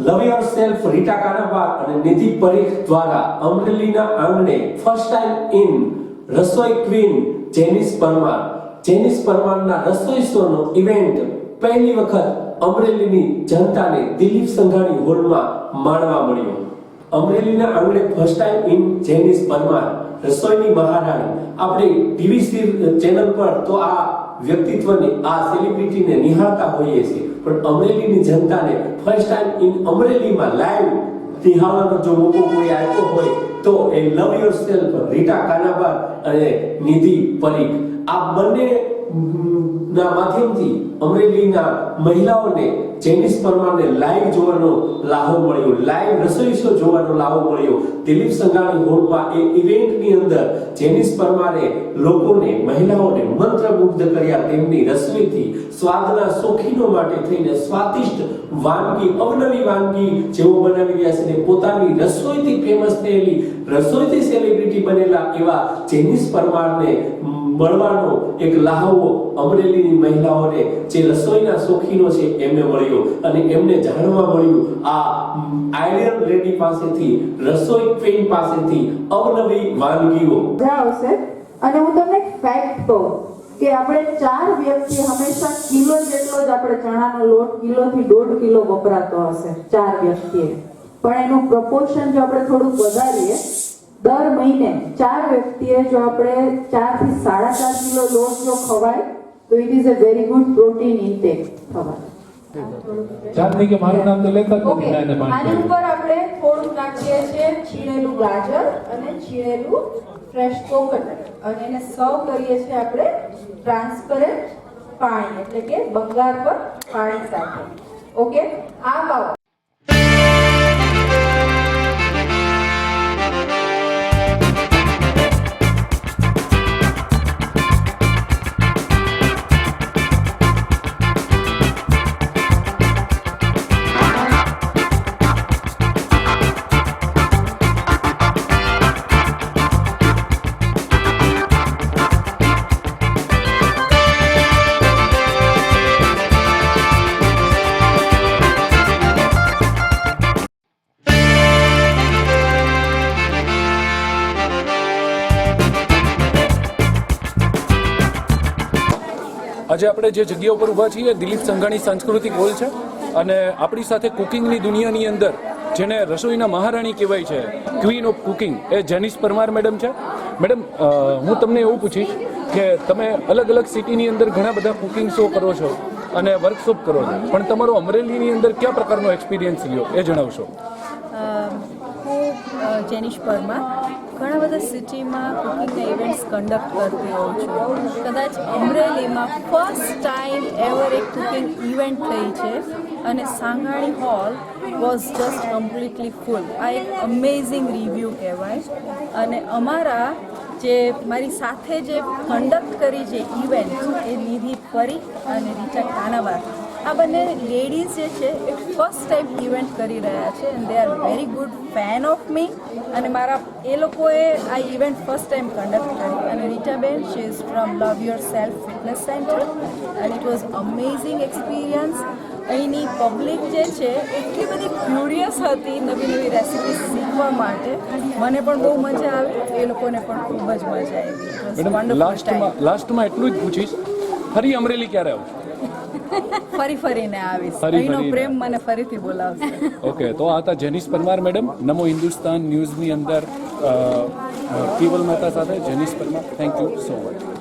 લવ yourself Rita Kanabar અને નિધિ પરીખ દ્વારા અમરેલીના આંગણે ફર્સ્ટ ટાઈમ ઇન રસોઈ ક્વીન જેનિસ પરમારના રસોઈ શોનો ઇવેન્ટ પહેલી વખત અમરેલીની જનતાને દિલીપ સંઘાણી હોલમાં માણવા મળ્યો. અમરેલીના આંગણે first time in Jenis Parmar રસોઈની મહારાણી. આપણે ટીવી ચેનલ પર તો આ વ્યક્તિત્વને આ સેલિબ્રિટીને નિહાળતા હોઈએ છીએ, પણ અમરેલીની જનતાને ફર્સ્ટ ટાઈમ ઇન અમરેલીમાં લાઈવ નિહાળવાનો જો મોકો કોઈ આપ્યો હોય તો એ લવ યોરસેલ્ફ રીટા કાનાબાર અને નિધિ પરીખ આ બંને ના માધ્યમથી અમરેલીના મહિલાઓને જેનિસ પરમારને લાઈવ જોવાનો લાહો મળ્યો, લાઈવ રસોઈ શો જોવાનો લાહો મળ્યો. દિલીપ સંઘાણી હોલમાં એ ઇવેન્ટની અંદર જેનિસ પરમારે લોકોને, મહિલાઓને મંત્રમુગ્ધ કર્યા. તેમની રસોઈથી સ્વાદના શોખીનો માટે થઈને સ્વાદિષ્ટ વાનગી, અવનવી વાનગી જેઓ બનાવી રહ્યા છે ને પોતાની રસોઈથી ફેમસ થયેલી, રસોઈથી સેલિબ્રિટી બનેલા એવા જેનિસ પરમારને મળવાનો એક લહાવો અમરેલીની મહિલાઓને, જે રસોઈના શોખીનો છે, એમને મળ્યો અને એમને જાણવા મળ્યું આ આઈડિયલ લેડી પાસેથી, રસોઈ ક્વીન પાસેથી અવનવી વાનગીઓ આવશે. અને હું તમને એક ફેક્ટ કહું કે આપણે 4 વ્યક્તિ હંમેશા કિલો જેટલો જ આપણે ચણાનો લોટ કિલોથી 1.5 કિલો વપરાતો હશે 4 વ્યક્તિએ, પણ એનું પ્રપોર્શન જો આપણે થોડુંક વધારીએ, દર મહિને 4 વ્યક્તિએ જો આપણે 4 થી 4.5 કિલો લોટ જો ખવાય તો it is a very good protein intake થવાય. ચાંદની કે મારું નામ તો લેતા જ નથી. આની ઉપર આપણે થોડું નાખીએ છીએ છીણેલું ગાજર અને છીણેલું ફ્રેશ કોકોનટ અને એને સર્વ કરીએ છીએ આપણે ટ્રાન્સપરન્ટ પાણી, એટલે કે બંગાર પર પાણી સાથે. ઓકે, આ બાવ આજે આપણે જે જગ્યા ઉપર ઊભા છીએ દિલીપ સંઘાણી સાંસ્કૃતિક હોલ છે અને આપણી સાથે કુકિંગની દુનિયાની અંદર જેને રસોઈના મહારાણી કહેવાય છે, queen of cooking, A Jenis Parmar madam છે. મેડમ, હું તમને એવું પૂછીશ કે તમે અલગ અલગ સિટીની અંદર ઘણા બધા કુકિંગ શો કરો છો અને વર્કશોપ કરો છો, પણ તમારો અમરેલીની અંદર કયા પ્રકારનો એક્સપિરિયન્સ રહ્યો એ જણાવશો. હું જેનિસ પરમાર ઘણા બધા સિટીમાં કુકિંગના ઇવેન્ટ્સ કન્ડક્ટ કરતી હોઉં છું. કદાચ અમરેલીમાં ફર્સ્ટ ટાઈમ એવર એક કુકિંગ ઇવેન્ટ થઈ છે અને Sanghani hall was just completely full. આ એક અમેઝિંગ રિવ્યૂ કહેવાય. અને અમારા જે મારી સાથે જે કન્ડક્ટ કરી છે ઇવેન્ટ એ નિધિ પરીખ અને રીટા કાનાબાર, આ બંને લેડીઝ જે છે એ ફર્સ્ટ ટાઈમ ઇવેન્ટ કરી રહ્યા છે and they are very good fan of me. અને મારા એ લોકોએ આ ઇવેન્ટ ફર્સ્ટ ટાઈમ કન્ડક્ટ કરી. અને રીટાબેન, she is from Love Yourself Fitness Centre and it was amazing experience. અહીંની પબ્લિક જે છે એટલી બધી ક્યુરિયસ હતી નવી નવી રેસિપીઝ શીખવા માટે. મને પણ બહુ મજા આવી, એ લોકોને પણ ખૂબ જ મજા આવી. મેડમ, લાસ્ટમાં એટલું જ પૂછીશ, ફરી અમરેલી ક્યારે આવશો? ફરીને આવીશ. અહીંનો પ્રેમ મને ફરીથી બોલાવશે. ઓકે, તો આ હતા જેનિસ પરમાર મેડમ, નમો હિન્દુસ્તાન ન્યૂઝની અંદર કેવલ મહેતા સાથે Jenis Parmar. Thank you so much.